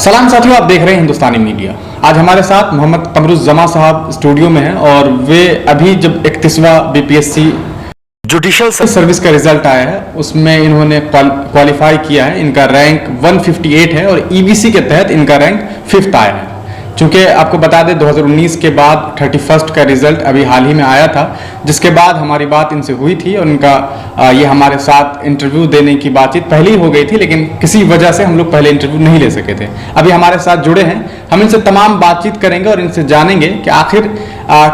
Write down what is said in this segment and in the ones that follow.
सलाम साथियों, आप देख रहे हैं हिंदुस्तानी मीडिया। आज हमारे साथ मोहम्मद कमरुज़्ज़मा साहब स्टूडियो में हैं और वे अभी जब 31वां बीपीएससी जुडिशियल सर्विस का रिजल्ट आया है उसमें इन्होंने क्वालिफाई किया है। इनका रैंक 158 है और ईबीसी के तहत इनका रैंक 5th आया है। चूँकि आपको बता दें 2019 के बाद 31st का रिजल्ट अभी हाल ही में आया था, जिसके बाद हमारी बात इनसे हुई थी और इनका ये हमारे साथ इंटरव्यू देने की बातचीत पहले ही हो गई थी, लेकिन किसी वजह से हम लोग पहले इंटरव्यू नहीं ले सके थे। अभी हमारे साथ जुड़े हैं, हम इनसे तमाम बातचीत करेंगे और इनसे जानेंगे कि आखिर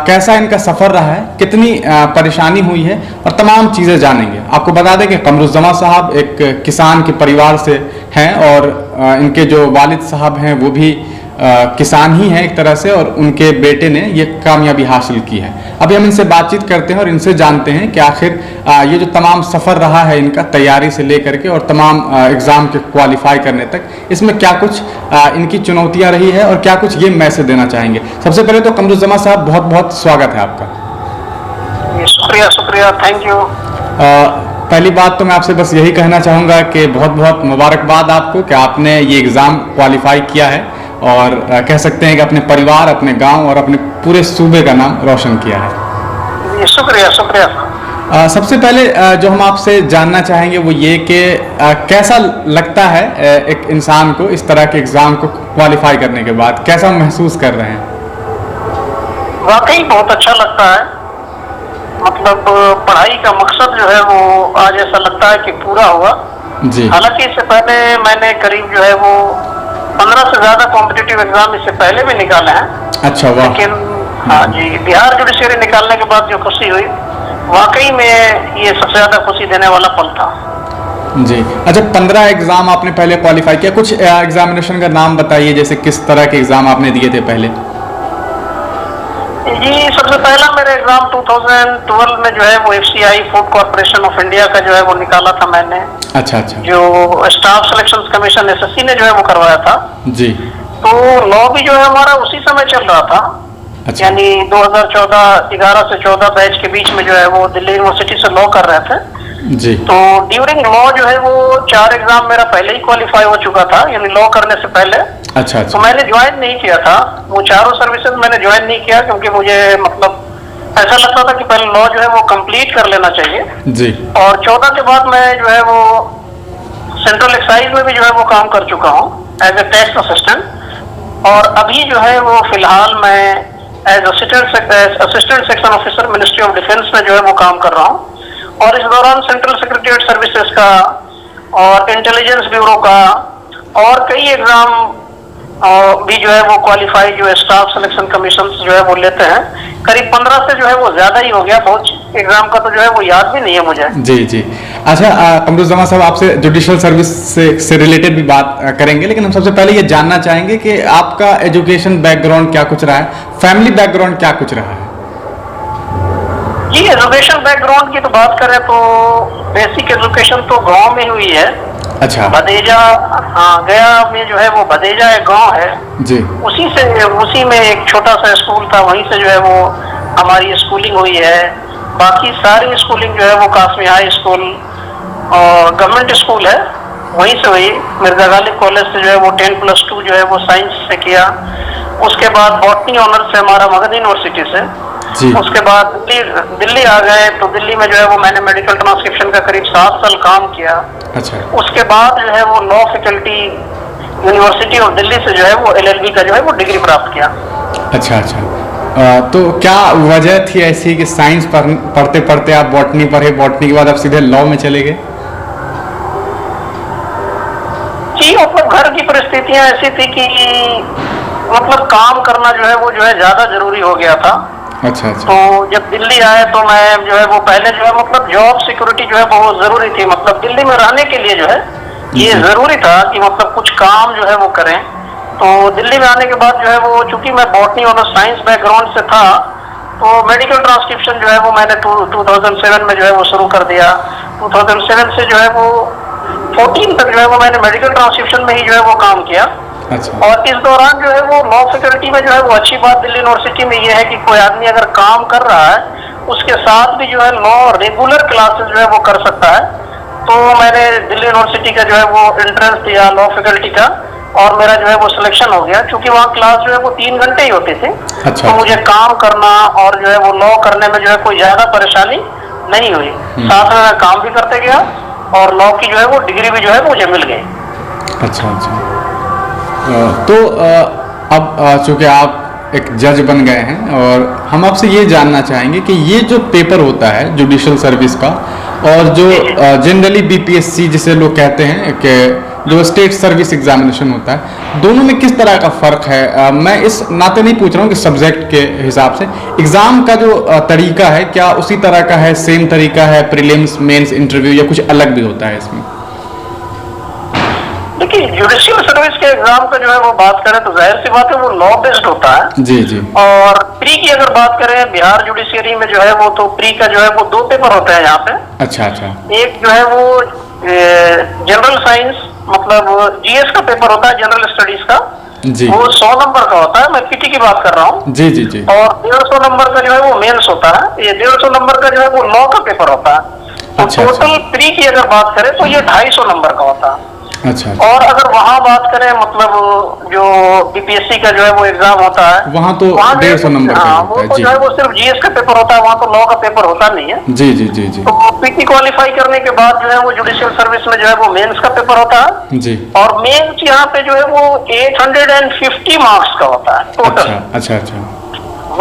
कैसा इनका सफ़र रहा है, कितनी परेशानी हुई है और तमाम चीज़ें जानेंगे। आपको बता दें कि कमरुज़्ज़मा साहब एक किसान के परिवार से हैं और इनके जो वालिद साहब हैं वो भी किसान ही हैं एक तरह से, और उनके बेटे ने ये कामयाबी हासिल की है। अभी हम इनसे बातचीत करते हैं और इनसे जानते हैं कि आखिर ये जो तमाम सफ़र रहा है इनका, तैयारी से लेकर के और तमाम एग्ज़ाम के क्वालिफाई करने तक, इसमें क्या कुछ इनकी चुनौतियां रही है और क्या कुछ ये मैसेज देना चाहेंगे। सबसे पहले तो कमरुज़्ज़मा साहब बहुत बहुत स्वागत है आपका। शुक्रिया शुक्रिया, थैंक यू। पहली बात तो मैं आपसे बस यही कहना चाहूँगा कि बहुत बहुत मुबारकबाद आपको कि आपने ये एग्ज़ाम क्वालिफाई किया है और कह सकते हैं कि अपने परिवार, अपने गांव और अपने पूरे सूबे का नाम रोशन किया है। शुक्रिया शुक्रिया। सबसे पहले जो हम आपसे जानना चाहेंगे वो ये कि कैसा लगता है एक इंसान को इस तरह के एग्ज़ाम को क्वालिफाई करने के बाद, कैसा महसूस कर रहे हैं? वाकई बहुत अच्छा लगता है। मतलब पढ़ाई का मकसद जो है वो आज ऐसा लगता है कि पूरा हुआ जी। हालांकि इससे पहले मैंने करीब जो है वो 15 से ज्यादा कॉम्पिटिटिव एग्जाम इससे पहले भी निकाले हैं। अच्छा, वाह। लेकिन हाँ जी, बिहार जुडिशरी निकालने के बाद जो खुशी हुई, वाकई में ये सबसे ज्यादा खुशी देने वाला पल था जी। अच्छा, 15 एग्जाम आपने पहले क्वालिफाई किया, कुछ एग्जामिनेशन का नाम बताइए, जैसे किस तरह के एग्जाम आपने दिए थे पहले? जी, सबसे पहला मेरा एग्जाम 2012 में जो है वो FCI food corporation of India का जो है वो निकाला था मैंने। अच्छा अच्छा। जो स्टाफ सिलेक्शन कमीशन SSC ने जो है वो करवाया था जी। तो लॉ भी जो है हमारा उसी समय चल रहा था। अच्छा। यानी 2011 से 14 बैच के बीच में जो है वो दिल्ली यूनिवर्सिटी से लॉ कर रहे थे जी। तो ड्यूरिंग लॉ जो है वो 4 एग्जाम मेरा पहले ही क्वालिफाई हो चुका था, यानी लॉ करने से पहले। अच्छा अच्छा। तो मैंने ज्वाइन नहीं किया था वो चारों सर्विसेज, मैंने ज्वाइन नहीं किया क्योंकि मुझे मतलब ऐसा लगता था कि पहले लॉ जो है वो कंप्लीट कर लेना चाहिए जी। और 14 के बाद मैं जो है वो सेंट्रल एक्साइज में भी जो है वो काम कर चुका हूँ एज ए टैक्स असिस्टेंट, और अभी जो है वो फिलहाल मैं as assistant section officer ministry of defence में जो है वो काम कर रहा हूँ। और इस दौरान सेंट्रल सेक्रेटरीट सर्विसेज का और इंटेलिजेंस ब्यूरो का और कई एग्जाम भी जो है वो क्वालिफाई जो है स्टाफ सिलेक्शन कमीशन जो है वो लेते हैं। करीब 15 से जो है वो ज्यादा ही हो गया, बहुत एग्जाम का तो जो है वो याद भी नहीं है मुझे। जी जी। अच्छा, कमरुज़्ज़मा साहब आपसे जुडिशियल सर्विस से रिलेटेड भी बात करेंगे, लेकिन हम सबसे पहले ये जानना चाहेंगे कि आपका एजुकेशन बैकग्राउंड क्या कुछ रहा है, फैमिली बैकग्राउंड क्या कुछ रहा है? जी, एजुकेशन बैकग्राउंड की तो बात करें तो बेसिक एजुकेशन तो गांव में हुई है। अच्छा। भदेजा, हाँ, गया में जो है वो भदेजा एक गांव है जी। उसी में एक छोटा सा स्कूल था, वहीं से जो है वो हमारी स्कूलिंग हुई है। बाकी सारी स्कूलिंग जो है वो कासमी हाई स्कूल और गवर्नमेंट स्कूल है वहीं से हुई। मिर्जा गालिब कॉलेज से जो है वो 10+2 जो है वो साइंस से किया। उसके बाद बॉटनी ऑनर्स से हमारा मगध यूनिवर्सिटी से। उसके बाद दिल्ली आ गए तो दिल्ली में जो है वो मैंने मेडिकल ट्रांसक्रिप्शन का करीब 7 साल काम किया। अच्छा। उसके बाद जो है वो law faculty university of Delhi से जो है वो LLB का जो है वो डिग्री प्राप्त किया। अच्छा अच्छा। तो क्या वजह थी ऐसी कि साइंस पढ़ते पढ़ते आप बॉटनी पढ़े, बॉटनी के बाद आप सीधे लॉ में चले गए? जी, मतलब घर की परिस्थितियां ऐसी थी कि मतलब काम करना जो है वो जो है ज्यादा जरूरी हो गया था। अच्छा अच्छा। तो जब दिल्ली आए तो मैं जो है वो पहले जो है मतलब जॉब सिक्योरिटी जो है बहुत जरूरी थी, मतलब दिल्ली में रहने के लिए जो है ये जरूरी था कि मतलब कुछ काम जो है वो करें। तो दिल्ली में आने के बाद जो है वो चूंकि मैं बॉटनी और साइंस बैकग्राउंड से था तो मेडिकल ट्रांसक्रिप्शन जो है वो मैंने 2007 में जो है वो शुरू कर दिया। 2007 से जो है वो 14 तक जो है वो मैंने मेडिकल ट्रांसक्रिप्शन में ही जो है वो काम किया। अच्छा। और इस दौरान जो है वो लॉ फैकल्टी में जो है वो अच्छी बात दिल्ली यूनिवर्सिटी में ये है कि कोई आदमी अगर काम कर रहा है उसके साथ भी जो है लॉ रेगुलर क्लासेस जो है वो कर सकता है। तो मैंने दिल्ली यूनिवर्सिटी का जो है वो एंट्रेंस दिया लॉ फैकल्टी का और मेरा जो है वो सिलेक्शन हो गया, क्योंकि वहाँ क्लास जो है वो 3 घंटे ही होती थी। अच्छा। तो मुझे काम करना और जो है वो लॉ करने में जो है कोई ज्यादा परेशानी नहीं हुई। साथ में मैं काम भी करते गया और लॉ की जो है वो डिग्री भी जो है मुझे मिल गई। अच्छा अच्छा। तो अब चूंकि आप एक जज बन गए हैं और हम आपसे ये जानना चाहेंगे कि ये जो पेपर होता है जुडिशियल सर्विस का और जो जनरली बीपीएससी जिसे लोग कहते हैं कि जो स्टेट सर्विस एग्जामिनेशन होता है, दोनों में किस तरह का फ़र्क है? मैं इस नाते नहीं पूछ रहा हूँ कि सब्जेक्ट के हिसाब से एग्ज़ाम का जो तरीका है क्या उसी तरह का है, सेम तरीका है, प्रीलिम्स मेंस इंटरव्यू, या कुछ अलग भी होता है इसमें? देखिए, जुडिशियल सर्विस के एग्जाम का जो है वो बात करें तो जाहिर सी बात है वो लॉ बेस्ड होता है। जी जी। और प्री की अगर बात करें बिहार जुडिशियरी में जो है वो, तो प्री का जो है वो 2 पेपर होते हैं यहाँ पे। अच्छा अच्छा। एक जो है वो जनरल साइंस मतलब जीएस का पेपर होता है, जनरल स्टडीज का जी। वो 100 नंबर का होता है, मैं पीटी की बात कर रहा हूँ। जी जी जी। और 150 नंबर का जो है वो मेंस होता है। ये 150 नंबर का जो है वो लॉ का पेपर होता है। तो अच्छा, टोटल प्री की अगर बात करें तो ये 250 नंबर का होता है। अच्छा। और अगर वहाँ बात करें मतलब जो बीपीएससी का जो है वो एग्जाम होता है, वहाँ तो 150 नंबर का हाँ, होता वो है। तो जी। जो है वो सिर्फ जीएस का पेपर होता है, वहाँ तो लॉ का पेपर होता नहीं है। जी जी जी जी। तो पीटी क्वालिफाई करने के बाद जो है वो जुडिशियल सर्विस में जो है वो मेंस का पेपर होता है। जी। और मेंस यहाँ पे जो है वो 850 मार्क्स का होता है टोटल। अच्छा अच्छा अच्छा।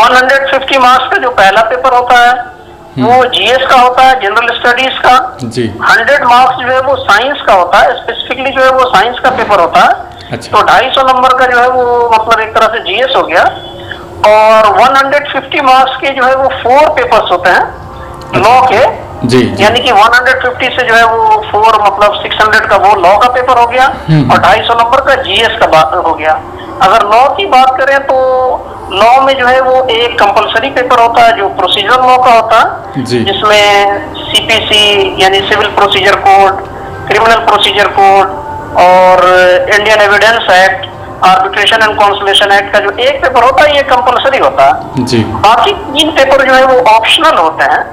150 मार्क्स का जो पहला पेपर होता है वो जीएस का होता है, जनरल स्टडीज का। जी। 100 मार्क्स जो है वो साइंस का होता है, स्पेसिफिकली जो है वो साइंस का पेपर होता है। अच्छा। तो 250 नंबर का जो है वो मतलब एक तरह से जीएस हो गया। और 150 मार्क्स के जो है वो 4 पेपर्स होते हैं लॉ के। जी। यानी कि 150 से जो है वो 4 मतलब 600 का वो लॉ का पेपर हो गया और 250 नंबर का जीएस का बात हो गया। अगर लॉ की बात करें तो लॉ में जो है वो एक कंपलसरी पेपर होता है जो प्रोसीजर लॉ का होता है, जिसमें सीपीसी यानी civil procedure code, criminal procedure code और Indian evidence act, arbitration and conciliation act का जो एक पेपर होता है ये कंपलसरी होता है। जी। बाकी 3 पेपर जो है वो ऑप्शनल होते हैं,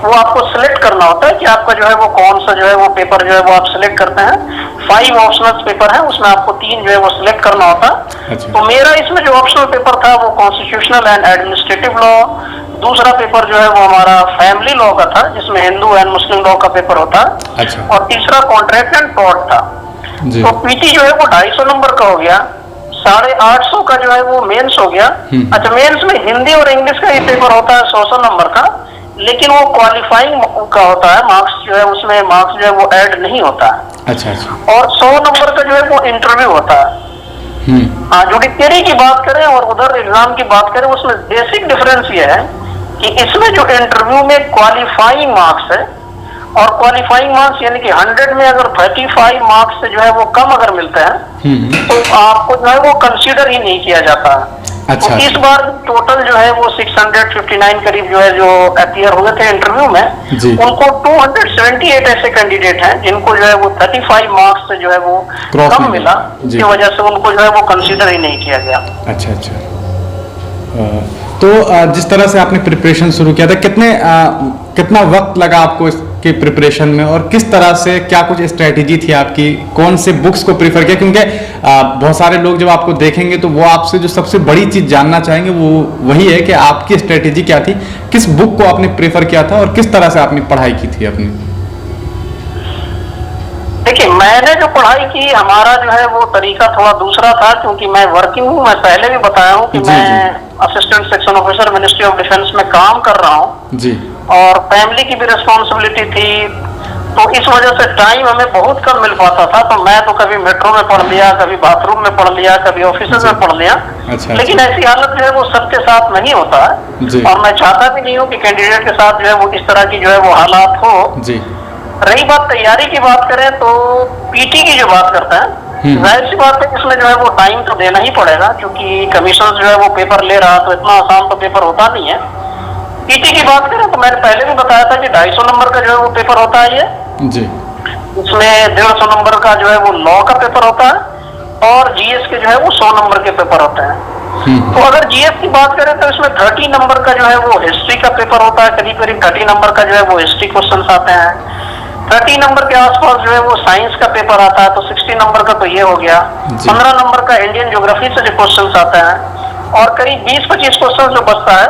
वो आपको सिलेक्ट करना होता है कि आपका जो है वो कौन सा जो है वो पेपर जो है वो आप सिलेक्ट करते हैं। 5 ऑप्शनल पेपर है, उसमें आपको 3 जो है वो सिलेक्ट करना होता है। अच्छा। तो मेरा इसमें जो ऑप्शनल पेपर था वो कॉन्स्टिट्यूशनल एंड एडमिनिस्ट्रेटिव लॉ, दूसरा पेपर जो है वो हमारा फैमिली लॉ का था जिसमें हिंदू एंड मुस्लिम लॉ का पेपर होता है। अच्छा। और तीसरा कॉन्ट्रैक्ट एंड टॉर्ट था। जी। तो पीटी जो है वो 250 नंबर का हो गया, 850 का जो है वो मेंस हो गया। अच्छा, मेंस में हिंदी और इंग्लिश का ही पेपर होता है 100 नंबर का, लेकिन वो क्वालिफाइंग का होता है, मार्क्स जो है उसमें मार्क्स जो है वो ऐड नहीं होता है। अच्छा अच्छा। और 100 नंबर का जो है वो इंटरव्यू होता है। हाँ, जुडिशियरी की बात करें और उधर एग्जाम की बात करें उसमें बेसिक डिफरेंस ये है कि इसमें जो इंटरव्यू में क्वालिफाइंग मार्क्स है, और क्वालिफाइंग मार्क्स यानी कि 100 में अगर 35 मार्क्स से जो है वो कम अगर मिलते हैं तो आपको जो है वो कंसीडर ही नहीं किया जाता है। अच्छा। तो इस बार टोटल जो है वो 659 करीब जो है जो अपीयर हुए थे इंटरव्यू में, जी। उनको 278 ऐसे कैंडिडेट हैं जिनको जो है वो 35 मार्क्स से जो है वो कम मिला, इसकी वजह से उनको जो है वो कंसीडर ही नहीं किया गया। अच्छा अच्छा। तो जिस तरह से आपने प्रिपरेशन शुरू किया था, कितना वक्त लगा आपको इसके प्रिपरेशन में, और किस तरह से क्या कुछ स्ट्रेटेजी थी आपकी, कौन से बुक्स को प्रीफर किया? क्योंकि बहुत सारे लोग जब आपको देखेंगे तो वो आपसे जो सबसे बड़ी चीज़ जानना चाहेंगे वो वही है कि आपकी स्ट्रेटेजी क्या थी, किस बुक को आपने प्रेफर किया था और किस तरह से आपने पढ़ाई की थी अपनी? देखिए, मैंने जो पढ़ाई की हमारा जो है वो तरीका थोड़ा दूसरा था, क्योंकि मैं वर्किंग हूँ। मैं पहले भी बताया हूँ कि मैं assistant section officer ministry of defence में काम कर रहा हूँ जी। और फैमिली की भी रिस्पॉन्सिबिलिटी थी, तो इस वजह से टाइम हमें बहुत कम मिल पाता था। तो मैं तो कभी मेट्रो में पढ़ लिया, कभी बाथरूम में पढ़ लिया, कभी ऑफिस में पढ़ लिया। अच्छा। लेकिन ऐसी हालत जो है वो सबके साथ नहीं होता है, और मैं चाहता भी नहीं हूँ कि कैंडिडेट के साथ जो है वो इस तरह की जो है वो हालात हो जी। रही बात तैयारी की बात करें तो पीटी की जो बात करता है, जाहिर सी बात है इसमें जो है वो टाइम तो देना ही पड़ेगा, क्योंकि कमीशन जो है वो पेपर ले रहा, तो इतना आसान तो पेपर होता नहीं है। पीटी की बात करें तो मैंने पहले भी बताया था कि 250 नंबर का जो है वो पेपर होता है ये जी। इसमें 150 नंबर का जो है वो लॉ का पेपर होता है और जीएस के जो है वो 100 नंबर के पेपर होते हैं। तो अगर जीएस की बात करें तो इसमें 30 नंबर का जो है वो हिस्ट्री का पेपर होता है, करीब करीब 30 नंबर का जो है वो हिस्ट्री क्वेश्चंस आते हैं। 30 नंबर के आसपास जो है वो साइंस का पेपर आता है, तो 60 नंबर का तो ये हो गया। 15 नंबर का इंडियन ज्योग्राफी से जो क्वेश्चंस आते हैं, और करीब 20-25 क्वेश्चन जो बचता है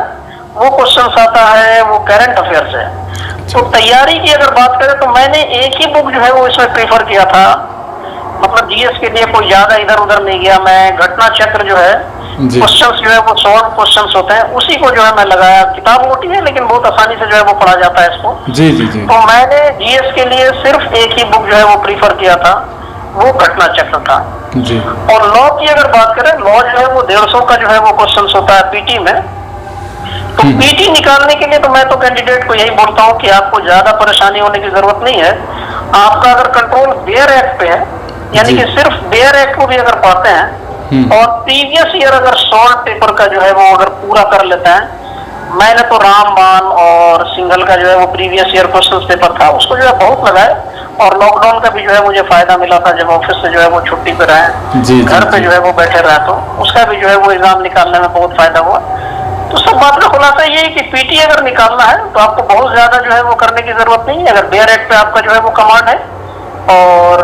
वो क्वेश्चंस आता है वो करंट अफेयर से। तो तैयारी की अगर बात करें तो मैंने एक ही बुक जो है वो इसमें प्रीफर किया था, मतलब जीएस के लिए कोई ज्यादा इधर उधर नहीं गया मैं। घटना चक्र जो है क्वेश्चंस जो है वो शॉर्ट क्वेश्चंस होते हैं, उसी को जो है मैं लगाया। किताब मोटी है लेकिन बहुत आसानी से जो है वो पढ़ा जाता है इसको। जी जी जी। तो मैंने जीएस के लिए सिर्फ एक ही बुक जो है वो प्रीफर किया था, वो घटना चक्र था जी। और लॉ की अगर बात करें, लॉ जो है वो 150 का जो है वो क्वेश्चंस होता है पीटी में। तो पीटी निकालने के लिए तो मैं तो कैंडिडेट को यही बोलता हूँ कि आपको ज्यादा परेशानी होने की जरूरत नहीं है। आपका अगर कंट्रोल बेयर एक्ट पे है, यानी कि सिर्फ बेयर एक्ट को भी अगर पढ़ते हैं और प्रीवियस ईयर अगर सॉल्व पेपर का जो है वो अगर पूरा कर लेते हैं, मैंने तो रामबाण और सिंघल का जो है वो प्रीवियस ईयर क्वेश्चन पेपर था, उसको जो है बहुत लगाए। और लॉकडाउन का भी जो है मुझे फायदा मिला था, जब ऑफिस से जो है वो छुट्टी पे रहे, घर पे जो है वो बैठे रहे, तो उसका भी जो है वो एग्जाम निकालने में बहुत फायदा हुआ। तो सब बात का खुलासा ये है कि पीटी अगर निकालना है तो आपको बहुत ज्यादा जो है वो करने की जरूरत नहीं है। अगर बेयर एक्ट पे आपका जो है वो कमांड है और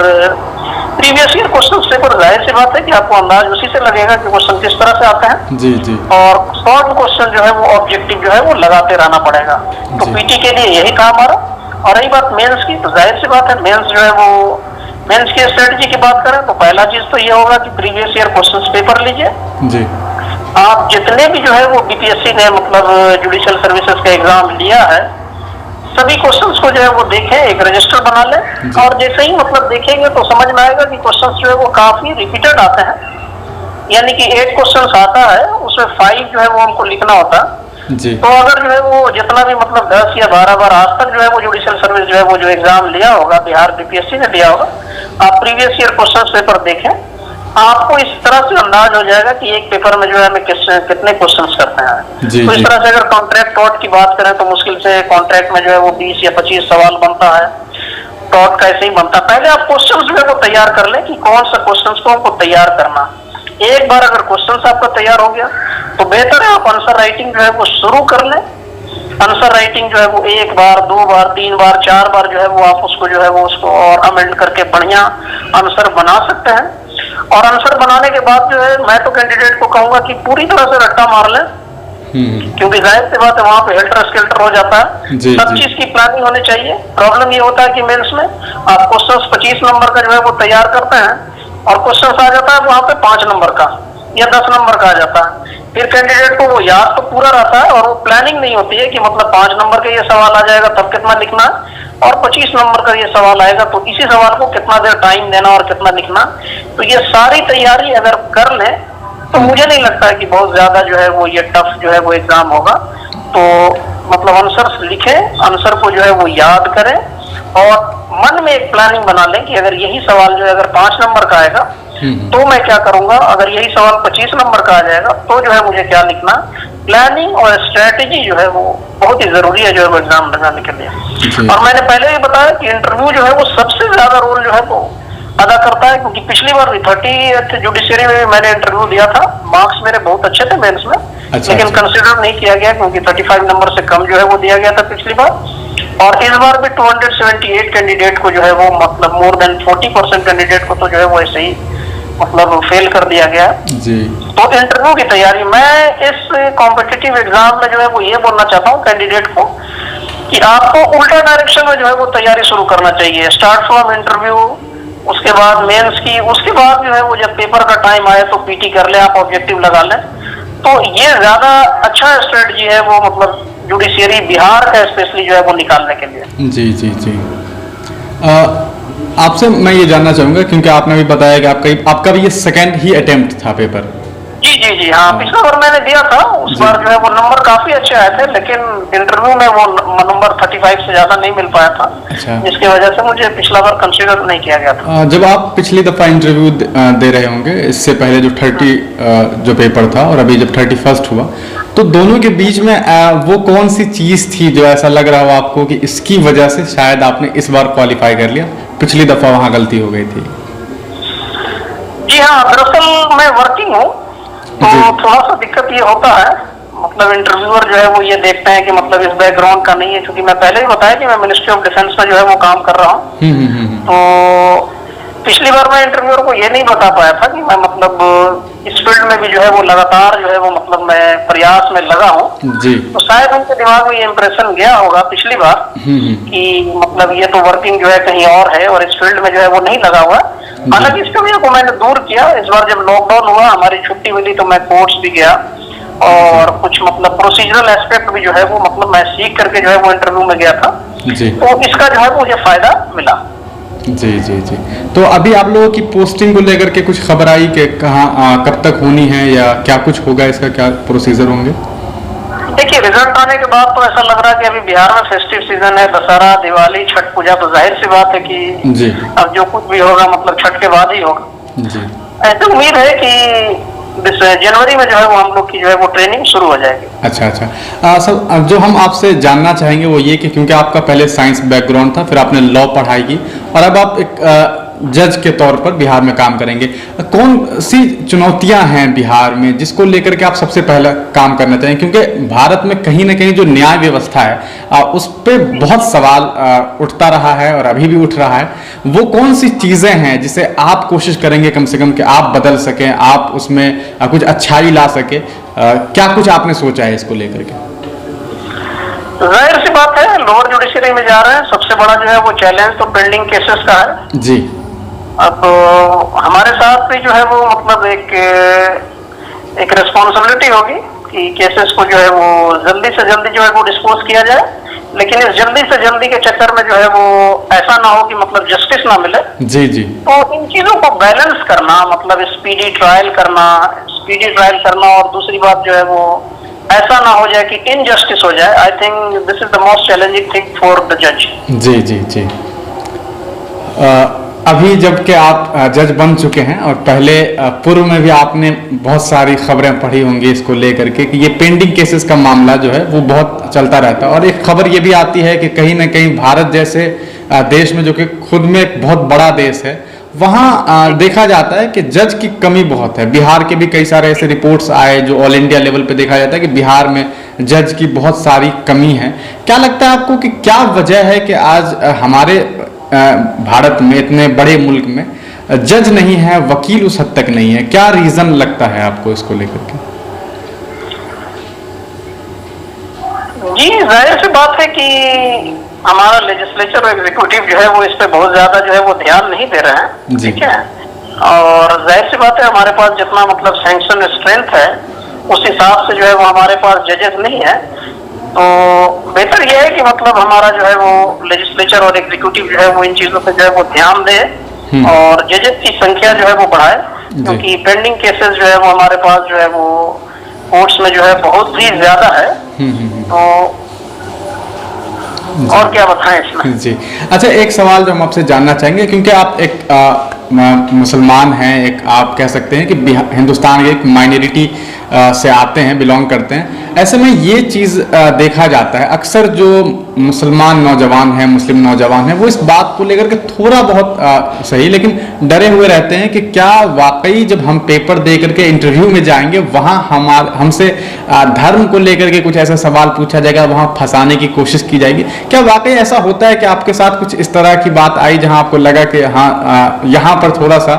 प्रीवियस ईयर क्वेश्चन पेपर, जाहिर सी बात है कि आपको अंदाज उसी से लगेगा कि क्वेश्चन किस तरह से आते हैं। जी जी। और शॉर्ट क्वेश्चन जो है वो ऑब्जेक्टिव जो है वो लगाते रहना पड़ेगा। तो पीटी के लिए यही था हमारा। और रही बात मेंस की, तो जाहिर सी बात है मेंस जो है वो, मेंस की स्ट्रेटजी की बात करें तो पहला चीज तो ये होगा कि प्रीवियस ईयर क्वेश्चन पेपर लीजिए जी। आप जितने भी जो है वो बीपीएससी ने मतलब जुडिशियल सर्विसेज का एग्जाम लिया है, सभी क्वेश्चंस को जो है वो देखें, एक रजिस्टर बना लें और जैसे ही मतलब देखेंगे तो समझ में आएगा कि क्वेश्चंस जो है वो काफी रिपीटेड आते हैं। यानी कि 8 क्वेश्चंस आता है, उसमें 5 जो है वो हमको लिखना होता है जी। तो अगर जो है वो जितना भी मतलब 10 या 12 बार आज तक जो है वो जुडिशियल सर्विस जो है वो जो एग्जाम लिया होगा, बिहार बीपीएससी ने लिया होगा, आप प्रीवियस ईयर क्वेश्चन पेपर देखें, आपको इस तरह से अंदाज हो जाएगा कि एक पेपर में जो है हमें कितने क्वेश्चंस करते हैं। तो इस तरह से अगर कॉन्ट्रैक्ट टॉट की बात करें तो मुश्किल से कॉन्ट्रैक्ट में जो है वो 20 या 25 सवाल बनता है, टॉट का ऐसे ही बनता है। पहले आप क्वेश्चंस जो है वो तैयार कर लें कि कौन सा क्वेश्चंस को हमको तैयार करना। एक बार अगर क्वेश्चंस आपका तैयार हो गया तो बेहतर है आप आंसर राइटिंग जो है वो शुरू कर लें। आंसर राइटिंग जो है वो 1 बार 2 बार 3 बार 4 बार जो है वो आप उसको जो है वो उसको और अमेंड करके बढ़िया आंसर बना सकते हैं। और आंसर बनाने के बाद जो है मैं तो कैंडिडेट को कहूंगा कि पूरी तरह से रट्टा मार लें, क्योंकि जाहिर सी बात है वहां पे हेल्टर स्केल्टर हो जाता है। सब चीज की प्लानिंग होनी चाहिए। प्रॉब्लम ये होता है कि मेंस में आप क्वेश्चन 25 नंबर का जो है वो तैयार करते हैं और क्वेश्चन आ जाता है वहां पे 5 नंबर का या 10 नंबर का आ जाता है। फिर कैंडिडेट को वो याद तो पूरा रहता है और वो प्लानिंग नहीं होती है कि मतलब 5 नंबर का ये सवाल आ जाएगा तब कितना लिखना है और 25 नंबर का ये सवाल आएगा तो इसी सवाल को कितना देर टाइम देना और कितना लिखना। तो ये सारी तैयारी अगर कर लें तो मुझे नहीं लगता है कि बहुत ज्यादा जो है वो ये टफ जो है वो एग्जाम होगा। तो मतलब आंसर लिखें, आंसर को जो है वो याद करें और मन में एक प्लानिंग बना लें कि अगर यही सवाल जो है अगर 5 नंबर का आएगा तो मैं क्या करूंगा, अगर यही सवाल 25 नंबर का आ जाएगा तो जो है मुझे क्या लिखना। प्लानिंग और स्ट्रेटेजी जो है वो बहुत ही जरूरी है जो है वो एग्जाम लगाने के लिए। और मैंने पहले ही बताया कि इंटरव्यू जो है वो सबसे ज्यादा रोल जो है वो अदा करता है, क्योंकि पिछली बार 30th जुडिशरी में मैंने इंटरव्यू दिया था, मार्क्स मेरे बहुत अच्छे थे मेंस में, लेकिन कंसिडर नहीं किया गया क्योंकि 35 नंबर से कम जो है वो दिया गया था पिछली बार। और इस बार भी 278 कैंडिडेट को जो है वो मतलब मोर देन 40% कैंडिडेट को तो जो है वो ऐसे ही मतलब फेल कर दिया गया जी। तो इंटरव्यू की तैयारी, मैं इस कॉम्पिटिटिव एग्जाम में जो है वो ये बोलना चाहता हूँ कैंडिडेट को कि आपको उल्टा डायरेक्शन में जो है वो तैयारी शुरू करना चाहिए। स्टार्ट फ्रॉम इंटरव्यू, उसके बाद मेंस की, उसके बाद जो है वो जब पेपर का टाइम आए तो पीटी कर ले, आप ऑब्जेक्टिव लगा लें। तो ये ज्यादा अच्छा स्ट्रेटजी है वो मतलब जुडिशियरी बिहार का स्पेशली जो है वो निकालने के लिए। जी जी जी। आपसे मैं ये जानना चाहूंगा क्योंकि आपने भी बताया कि आपका भी ये सेकंड ही अटेम्प्ट था पेपर। जी जी जी हाँ, पिछला बार मैंने दिया था, उस बार जो है वो नंबर काफी अच्छे आए थे, लेकिन इंटरव्यू में वो नंबर 35 से ज्यादा नहीं मिल पाया था। अच्छा। जिसकी वजह से मुझे पिछला बार कंसीडर नहीं किया गया था। जब आप पिछली दफा इंटरव्यू दे रहे होंगे, इससे पहले जो 30 जो पेपर था और अभी जब 31st हुआ, तो दोनों के बीच में वो कौन सी चीज थी जो ऐसा लग रहा हो आपको कि इसकी वजह से शायद आपने इस बार क्वालिफाई कर लिया, पिछली दफा वहां गलती हो गई थी? जी हाँ, दरअसल मैं वर्किंग हूँ तो थोड़ा सा दिक्कत ये होता है, मतलब इंटरव्यूअर जो है वो ये देखते हैं कि मतलब इस बैकग्राउंड का नहीं है, क्योंकि मैं पहले ही बताया कि मैं मिनिस्ट्री ऑफ डिफेंस में जो है वो काम कर रहा हूँ। तो पिछली बार मैं इंटरव्यूअर को ये नहीं बता पाया था कि मैं मतलब इस फील्ड में भी जो है वो लगातार जो है वो मतलब मैं प्रयास में लगा हूँ जी। तो शायद उनके दिमाग में ये इम्प्रेशन गया होगा पिछली बार कि मतलब ये तो वर्किंग जो है कहीं और है और इस फील्ड में जो है वो नहीं लगा हुआ। हालांकि इस कमियों को मैंने दूर किया। इस बार जब लॉकडाउन हुआ, हमारी छुट्टी मिली, तो मैं कोर्स भी गया और कुछ मतलब प्रोसीजरल एस्पेक्ट भी जो है वो मतलब मैं सीख करके जो है वो इंटरव्यू में गया था जी। तो इसका जो है मुझे फायदा मिला जी जी जी। तो अभी आप लोगों की पोस्टिंग को लेकर के कुछ खबर आई कि कहाँ कब तक होनी है या क्या कुछ होगा, इसका क्या प्रोसीजर होंगे? देखिए, रिजल्ट आने के बाद तो ऐसा लग रहा है कि अभी बिहार में फेस्टिव सीजन है, दशहरा, दिवाली, छठ पूजा, तो जाहिर सी बात है कि जी अब जो कुछ भी होगा मतलब छठ के बाद ही होगा जी। ऐसे उम्मीद है कि जनवरी में जो है वो हम लोग की जो है वो ट्रेनिंग शुरू हो जाएगी। अच्छा अच्छा। सर, जो हम आपसे जानना चाहेंगे वो ये कि क्योंकि आपका पहले साइंस बैकग्राउंड था, फिर आपने लॉ पढ़ाई की और अब आप एक जज के तौर पर बिहार में काम करेंगे। कौन सी चुनौतियां हैं बिहार में जिसको लेकर के आप सबसे पहले काम करना चाहेंगे? क्योंकि भारत में कहीं ना कहीं जो न्याय व्यवस्था है उस पर बहुत सवाल उठता रहा है और अभी भी उठ रहा है। वो कौन सी चीजें हैं जिसे आप कोशिश करेंगे कम से कम कि आप बदल सकें, आप उसमें कुछ अच्छाई ला सके? क्या कुछ आपने सोचा है इसको लेकर के? जाहिर सी बात है, लोअर जुडिशरी में जा रहे हैं, सबसे बड़ा जो है वो चैलेंज तो पेंडिंग केसेस का है जी। अब हमारे साथ भी जो है वो मतलब एक रिस्पॉन्सिबिलिटी होगी कि केसेस को जो है वो जल्दी से जल्दी जो है वो डिस्पोज किया जाए, लेकिन इस जल्दी से जल्दी के चक्कर में जो है वो ऐसा ना हो कि मतलब जस्टिस ना मिले जी जी। तो इन चीजों को बैलेंस करना, मतलब स्पीडी ट्रायल करना और दूसरी बात जो है वो ऐसा ना हो जाए कि इनजस्टिस हो जाए। I think this is the most challenging thing for the जज। जी जी जी। अभी जबकि आप जज बन चुके हैं और पहले पूर्व में भी आपने बहुत सारी खबरें पढ़ी होंगी इसको लेकर के कि ये पेंडिंग केसेस का मामला जो है वो बहुत चलता रहता है और एक खबर ये भी आती है कि कहीं ना कहीं भारत जैसे देश में, जो कि खुद में एक बहुत बड़ा देश है, वहाँ देखा जाता है कि जज की कमी बहुत है। बिहार के भी कई सारे ऐसे रिपोर्ट्स आए जो ऑल इंडिया लेवल पे देखा जाता है कि बिहार में जज की बहुत सारी कमी है। क्या लगता है आपको कि क्या वजह है कि आज हमारे भारत में, इतने बड़े मुल्क में जज नहीं है, वकील उस हद तक नहीं है? क्या रीजन लगता है आपको इसको लेकर के? जी, जाहिर सी बात है कि हमारा लेजिस्लेचर और एग्जीक्यूटिव जो है वो इस पे बहुत ज्यादा जो है वो ध्यान नहीं दे रहे हैं, ठीक है। और जाहिर सी बात है हमारे पास जितना मतलब सैंक्शन स्ट्रेंथ है उस हिसाब से जो है वो हमारे पास जजेस नहीं है। तो बेहतर यह है कि मतलब हमारा जो है वो लेजिस्लेचर और एग्जीक्यूटिव जो है वो इन चीजों पे जो है वो ध्यान दे और जजेस की संख्या जो है वो बढ़ाए, क्योंकि पेंडिंग केसेस जो है वो हमारे पास जो है वो कोर्ट्स में जो है बहुत ही ज्यादा है। तो और क्या बताएं इसमें? जी अच्छा, एक सवाल जो हम आपसे जानना चाहेंगे, क्योंकि आप एक मुसलमान हैं, एक आप कह सकते हैं कि हिंदुस्तान के एक माइनॉरिटी से आते हैं, बिलोंग करते हैं। ऐसे में ये चीज़ देखा जाता है अक्सर, जो मुसलमान नौजवान हैं, मुस्लिम नौजवान हैं, वो इस बात को लेकर के थोड़ा बहुत सही लेकिन डरे हुए रहते हैं कि क्या वाकई जब हम पेपर दे करके इंटरव्यू में जाएंगे वहाँ हमसे धर्म को लेकर के कुछ ऐसा सवाल पूछा जाएगा, वहाँ फंसाने की कोशिश की जाएगी। क्या वाकई ऐसा होता है कि आपके साथ कुछ इस तरह की बात आई जहाँ आपको लगा कि हाँ यहाँ पर थोड़ा सा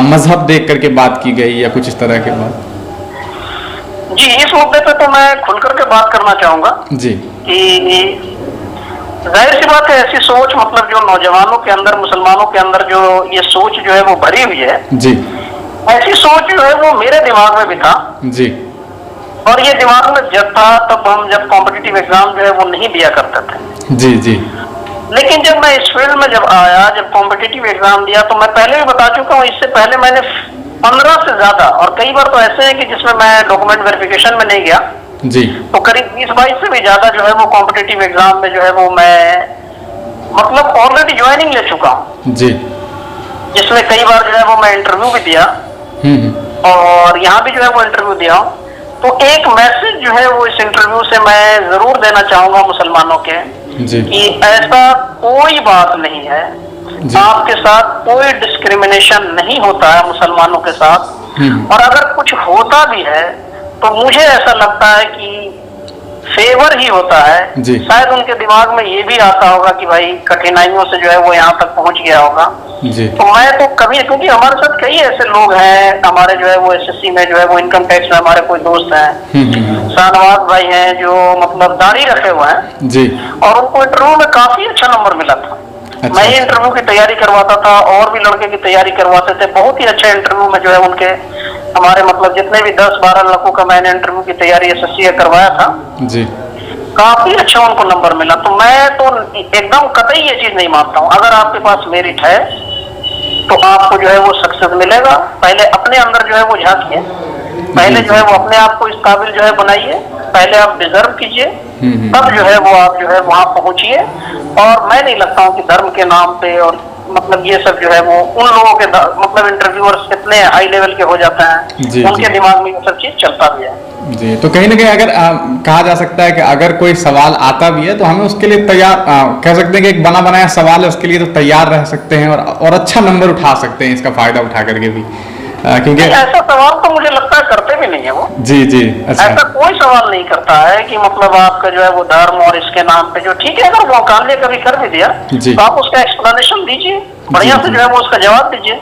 मजहब देख करके बात की गई या कुछ इस तरह की बात? जी, इस मुद्दे पे तो मैं खुलकर के बात करना चाहूंगा जी कि जाहिर सी बात है ऐसी सोच मतलब जो नौजवानों के अंदर, मुसलमानों के अंदर जो ये सोच जो है वो भरी हुई है जी, ऐसी सोच जो है वो मेरे दिमाग में भी था जी। और ये दिमाग में जब था तब हम जब कॉम्पिटिटिव एग्जाम जो है वो नहीं दिया करते थे जी जी। लेकिन जब मैं इस फील्ड में जब आया, जब कॉम्पिटिटिव एग्जाम दिया, तो मैं पहले भी बता चुका हूँ, इससे पहले मैंने 15 से ज्यादा, और कई बार तो ऐसे है कि जिसमें मैं डॉक्यूमेंट वेरिफिकेशन में नहीं गया जी, तो करीब 20-22 से भी ज्यादा जो है वो कॉम्पिटिटिव एग्जाम में जो है वो मैं मतलब ऑलरेडी ज्वाइनिंग ले चुका हूँ जी, जिसमें कई बार जो है वो मैं इंटरव्यू भी दिया और यहाँ भी जो है वो इंटरव्यू दिया हूँ। तो एक मैसेज जो है वो इस इंटरव्यू से मैं जरूर देना चाहूंगा मुसलमानों के जी, कि ऐसा कोई बात नहीं है, आपके साथ कोई डिस्क्रिमिनेशन नहीं होता है मुसलमानों के साथ, और अगर कुछ होता भी है तो मुझे ऐसा लगता है कि फेवर ही होता है। जी। शायद उनके दिमाग में ये भी आता होगा कि भाई कठिनाइयों से जो है वो यहाँ तक पहुंच गया होगा। जी। तो मैं तो कभी, क्योंकि हमारे साथ कई ऐसे लोग हैं, हमारे जो है वो एसएससी में जो है वो इनकम टैक्स में हमारे कोई दोस्त हैं, शाहनवाज भाई हैं जो मतलब दाढ़ी रखे हुए हैं जी। और उनको इंटरव्यू में काफी अच्छा नंबर मिला था। अच्छा, मैं ही इंटरव्यू की तैयारी करवाता था और भी लड़के की तैयारी करवाते थे। बहुत ही अच्छा इंटरव्यू में जो है उनके, हमारे मतलब जितने भी 10-12 लड़कों का मैंने इंटरव्यू की तैयारी एसएससी का करवाया था, जी। काफी अच्छा उनको नंबर मिला। तो मैं तो एकदम कतई ये चीज नहीं मानता हूँ, अगर आपके पास मेरिट है तो आपको जो है वो सक्सेस मिलेगा। पहले अपने अंदर जो है वो झांकिए, पहले जो है वो अपने आप को इस काबिल जो है बनाइए, पहले आप डिजर्व कीजिए, तब जो है वो आप जो है वहां पहुंचिए। और मैं नहीं लगता हूँ कि धर्म के नाम पे और मतलब ये सब जो है वो उन लोगों के मतलब इंटरव्यूअर्स इतने हाई लेवल के हो जाते हैं, उनके दिमाग में ये सब चीज चलता भी है। जी। तो कहीं ना कहीं अगर कहा जा सकता है कि अगर कोई सवाल आता भी है तो हमें उसके लिए तैयार, कह सकते हैं कि एक बना बनाया सवाल है, उसके लिए तो तैयार रह सकते हैं और अच्छा नंबर उठा सकते हैं, इसका फायदा उठा करके भी, क्योंकि ऐसा सवाल तो मुझे लगता है करते भी नहीं है वो। जी जी। अच्छा। ऐसा कोई सवाल नहीं करता है कि मतलब आपका जो है वो धर्म और इसके नाम पे जो, ठीक है अगर वो कानून कभी कर भी दिया तो आप उसका एक्सप्लेनेशन दीजिए, बढ़िया से जो है वो उसका जवाब दीजिए।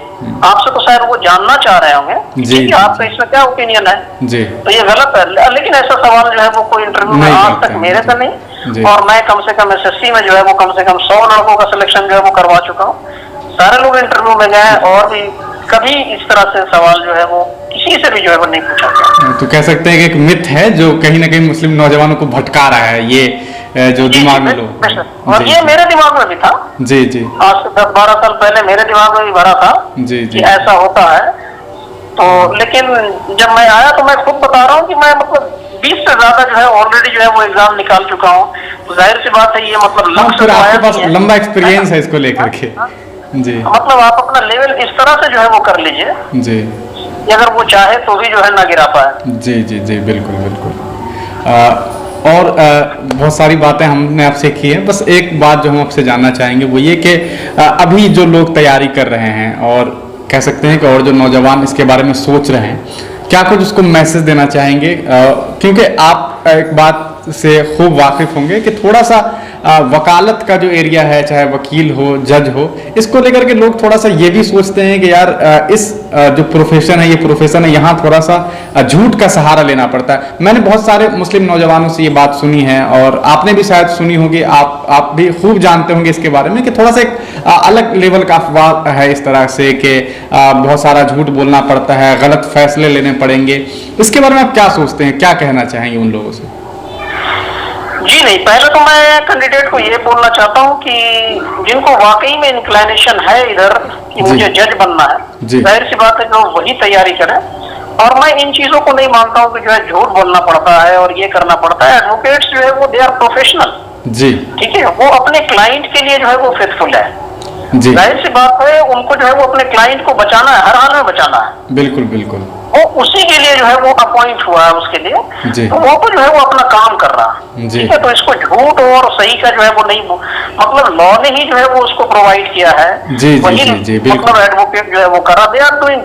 आपसे तो शायद वो जानना चाह रहे होंगे कि आपका इसमें क्या ओपिनियन है। जी। तो ये गलत है, लेकिन ऐसा सवाल जो है वो कोई इंटरव्यू में आज तक मेरे से नहीं, और मैं कम से कम एसएससी में जो है वो कम से कम 100 लड़कों का सिलेक्शन जो है वो करवा चुका हूँ। सारे लोग इंटरव्यू में गए और भी कभी इस तरह से सवाल जो है वो किसी से भी जो है वो नहीं पूछा गया। तो कह सकते हैं कि एक मिथ है जो कहीं ना कहीं मुस्लिम नौजवानों को भटका रहा है, ये जो दिमाग में लोग, और ये मेरे दिमाग में भी था। जी जी। आज से 10-12 साल पहले मेरे दिमाग में भी भरा था जी जी कि ऐसा होता है। तो लेकिन जब मैं आया तो मैं खुद बता रहा हूँ कि मैं मतलब 20 से ज्यादा जो है ऑलरेडी जो है वो एग्जाम निकाल चुका हूँ। तो जाहिर सी बात है ये मतलब फिर आपके पास लंबा एक्सपीरियंस है इसको लेकर के। जी। मतलब आप अपना लेवल इस तरह से जो है वो कर लीजिए जी, अगर वो चाहे तो भी जो है ना गिरा पाए। जी जी जी, बिल्कुल बिल्कुल। और बहुत सारी बातें हमने आपसे की हैं, बस एक बात जो हम आपसे जानना चाहेंगे वो ये कि अभी जो लोग तैयारी कर रहे हैं और कह सकते हैं कि और जो नौजवान इसके बारे में सोच रहे हैं, क्या कुछ उसको मैसेज देना चाहेंगे? क्योंकि आप एक बात से खूब वाकिफ होंगे कि थोड़ा सा वकालत का जो एरिया है, चाहे वकील हो, जज हो, इसको लेकर के लोग थोड़ा सा ये भी सोचते हैं कि यार इस जो प्रोफेशन है, ये प्रोफेशन है, यहाँ थोड़ा सा झूठ का सहारा लेना पड़ता है। मैंने बहुत सारे मुस्लिम नौजवानों से ये बात सुनी है और आपने भी शायद सुनी होगी, आप भी खूब जानते होंगे इसके बारे में कि थोड़ा सा एक अलग लेवल का अफवाह है इस तरह से कि बहुत सारा झूठ बोलना पड़ता है, गलत फैसले लेने पड़ेंगे। इसके बारे में आप क्या सोचते हैं, क्या कहना चाहेंगे उन लोगों से? जी नहीं, पहले तो मैं कैंडिडेट को ये बोलना चाहता हूँ कि जिनको वाकई में इंक्लाइनेशन है इधर कि मुझे जज बनना है, जाहिर सी बात है जो वही तैयारी करें। और मैं इन चीजों को नहीं मानता हूँ कि जो है झूठ बोलना पड़ता है और ये करना पड़ता है। एडवोकेट्स जो है वो दे आर प्रोफेशनल, जी ठीक है, वो अपने क्लाइंट के लिए जो है वो फेथफुल है। जाहिर सी बात है उनको जो है वो अपने क्लाइंट को बचाना है, हर हाल में बचाना है। बिल्कुल बिल्कुल, वो उसी के लिए जो है वो अपॉइंट हुआ है उसके लिए, तो वो तो जो है वो अपना काम कर रहा है, ठीक है। तो इसको झूठ और सही का जो है वो नहीं, मतलब लॉ ने ही जो है वो उसको प्रोवाइड किया है, वही मतलब एडवोकेट जो है वो करा, दे आर डूइंग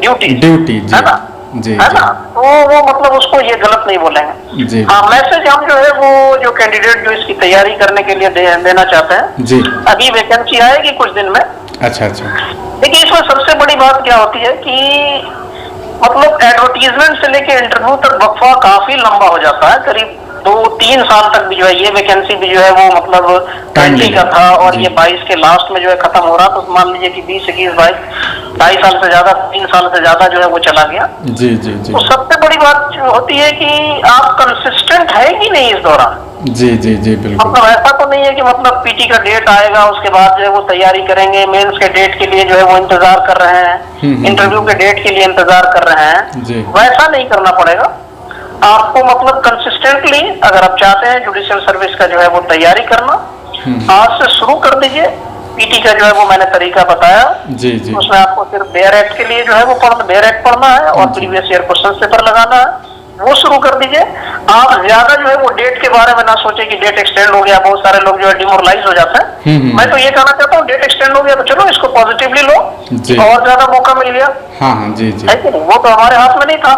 ड्यूटी, है ना, है ना। तो वो मतलब उसको ये गलत नहीं बोलेंगे। हाँ, मैसेज हम जो है वो जो कैंडिडेट जो इसकी तैयारी करने के लिए देना चाहते हैं, अभी वैकेंसी आएगी कुछ दिन में। अच्छा अच्छा। देखिए इसमें सबसे बड़ी बात क्या होती है कि मतलब एडवर्टीजमेंट से लेके इंटरव्यू तक वक्फा काफी लंबा हो जाता है, करीब 2-3 साल तक भी जो है ये वैकेंसी भी जो है वो मतलब 20 का था और ये 22 के लास्ट में जो है खत्म हो रहा, तो मान लीजिए कि 20, 21, 22, 2.5 साल से ज्यादा, 3 साल से ज्यादा जो है वो चला गया। जी जी जी। तो सबसे बड़ी बात होती है कि आप कंसिस्टेंट है कि नहीं इस दौरान। जी जी जी बिल्कुल। मतलब ऐसा तो नहीं है कि मतलब पीटी का डेट आएगा उसके बाद जो है वो तैयारी करेंगे, मेंस के डेट के लिए जो है वो इंतजार कर रहे हैं, इंटरव्यू के डेट के लिए इंतजार कर रहे हैं, वैसा नहीं करना पड़ेगा आपको। मतलब कंसिस्टेंटली अगर आप चाहते हैं जुडिशियल सर्विस का जो है वो तैयारी करना, आज से शुरू कर दीजिए। पीटी का जो है वो मैंने तरीका बताया, जी जी। उसमें आपको सिर्फ बेयर एक्ट के लिए जो है वो बेयर एक्ट पढ़ना है और प्रीवियस ईयर क्वेश्चन पेपर लगाना है, वो शुरू कर दीजिए। आप ज्यादा जो है वो डेट के बारे में ना सोचे कि डेट एक्सटेंड हो गया, बहुत सारे लोग जो है डिमोरलाइज हो जाते हैं। मैं तो ये कहना चाहता हूँ डेट एक्सटेंड हो गया तो चलो इसको पॉजिटिवली लो, और ज्यादा मौका मिल गया। हाँ हाँ जी जी, है कि नहीं, वो तो हमारे हाथ में नहीं था।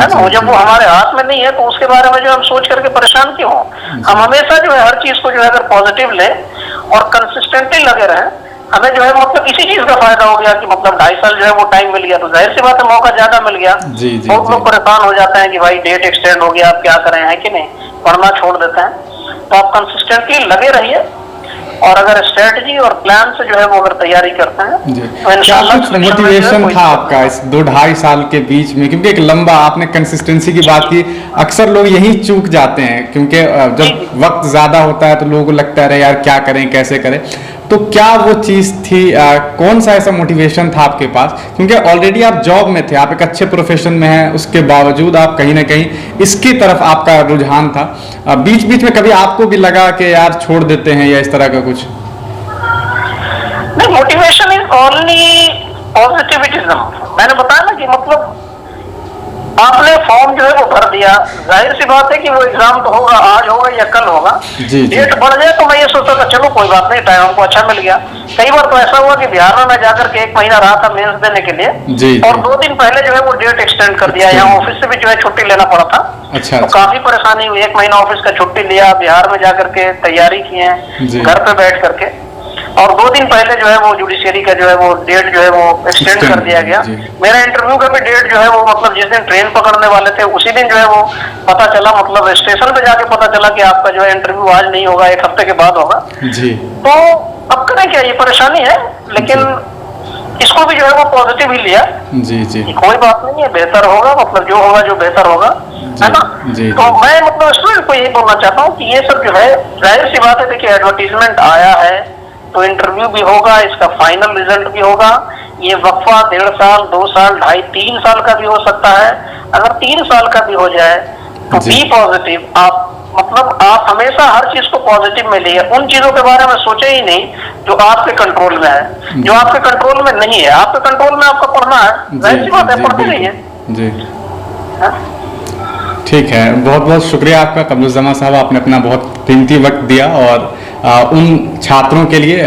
है ना। वो जब वो हमारे हाथ में नहीं है तो उसके बारे में जो हम सोच करके परेशान क्यों हो। हम हमेशा जो है हर चीज को जो है अगर पॉजिटिव ले और कंसिस्टेंटली लगे रहे, हमें जो है मतलब इसी चीज का फायदा हो गया कि मतलब 2.5 साल जो है वो टाइम मिल गया, तो जाहिर सी बात है मौका ज्यादा मिल गया। बहुत लोग परेशान हो जाते हैं कि भाई डेट एक्सटेंड हो गया, आप क्या करें, है कि नहीं, पढ़ना छोड़ देते हैं। तो आप कंसिस्टेंटली लगे रहिए और अगर स्ट्रेटजी और प्लान से जो है वो अगर तैयारी करते हैं तो इंशाल्लाह मोटिवेशन था आपका इस 2-2.5 साल के बीच में, क्योंकि एक लंबा आपने कंसिस्टेंसी की बात की, अक्सर लोग यही चूक जाते हैं क्योंकि जब वक्त ज्यादा होता है तो लोगों को लगता है यार क्या करें कैसे करें। तो क्या वो चीज थी, कौन सा ऐसा मोटिवेशन था आपके पास, क्योंकि ऑलरेडी आप जॉब में थे, आप एक अच्छे प्रोफेशन में हैं, उसके बावजूद आप कहीं ना कहीं इसकी तरफ आपका रुझान था। बीच बीच में कभी आपको भी लगा कि यार छोड़ देते हैं या इस तरह का कुछ? नहीं, मोटिवेशन इज ओनली पॉजिटिविज्म। मैंने बताया ना कि मतलब आपने फॉर्म जो है वो भर दिया, जाहिर सी बात है कि वो एग्जाम तो होगा, आज होगा या कल होगा। डेट बढ़ जाए तो मैं ये सोचता था चलो कोई बात नहीं, टाइम हमको अच्छा मिल गया। कई बार तो ऐसा हुआ कि बिहार में मैं जाकर के 1 महीना रहा था मेंस देने के लिए, और 2 दिन पहले जो है वो डेट एक्सटेंड कर दिया। यहाँ ऑफिस से भी जो है छुट्टी लेना पड़ा था। अच्छा, तो काफी परेशानी हुई। 1 महीना ऑफिस का छुट्टी लिया, बिहार में जाकर के तैयारी की है घर पे बैठ करके, और 2 दिन पहले जो है वो जुडिशियरी का जो है वो डेट जो है वो एक्सटेंड कर दिया गया। मेरा इंटरव्यू का भी डेट जो है वो मतलब जिस दिन ट्रेन पकड़ने वाले थे उसी दिन जो है वो पता चला, मतलब स्टेशन पे जाके पता चला कि आपका जो है इंटरव्यू आज नहीं होगा, 1 हफ्ते के बाद होगा। तो अब करें क्या, ये परेशानी है, लेकिन इसको भी जो है वो पॉजिटिव ही लिया। कोई बात नहीं है, बेहतर होगा, मतलब जो होगा जो बेहतर होगा, है ना। तो मैं मतलब स्टूडेंट को यही बोलना चाहता हूँ कि ये सब जो है जाहिर सी बात है, देखिए एडवर्टीजमेंट आया है तो इंटरव्यू भी होगा, इसका फाइनल रिजल्ट भी होगा। ये वक्फा 1.5 साल, 2 साल, 2.5, 3 साल का भी हो सकता है। अगर 3 साल का भी हो जाए तो बी पॉजिटिव। आप मतलब आप हमेशा हर चीज को पॉजिटिव में लिए, उन चीजों के बारे में सोचे ही नहीं जो आपके कंट्रोल में है। जो आपके कंट्रोल में नहीं है, आपके कंट्रोल में आपका पढ़ना है, जाहिर सी बात है पढ़ते रहिए। ठीक है, बहुत बहुत शुक्रिया आपका कमरुज़्ज़मा साहब, आपने अपना बहुत कीमती वक्त दिया और उन छात्रों के लिए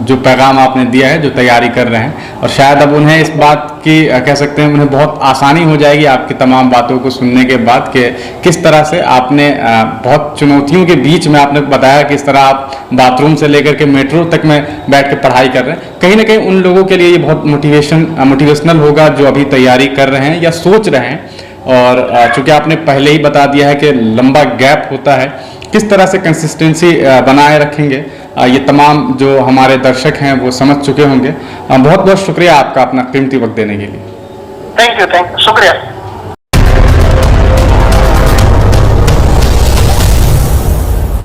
जो पैगाम आपने दिया है जो तैयारी कर रहे हैं, और शायद अब उन्हें इस बात की कह सकते हैं उन्हें बहुत आसानी हो जाएगी आपकी तमाम बातों को सुनने के बाद कि किस तरह से आपने बहुत चुनौतियों के बीच में आपने बताया किस तरह आप बाथरूम से लेकर के मेट्रो तक में बैठ के पढ़ाई कर रहे हैं। कहीं ना कहीं उन लोगों के लिए ये बहुत मोटिवेशनल होगा जो अभी तैयारी कर रहे हैं या सोच रहे हैं। और चूंकि आपने पहले ही बता दिया है कि लंबा गैप होता है, किस तरह से कंसिस्टेंसी बनाए रखेंगे ये तमाम जो हमारे दर्शक हैं वो समझ चुके होंगे। बहुत बहुत शुक्रिया आपका अपना कीमती वक्त देने के लिए। थैंक यू, शुक्रिया।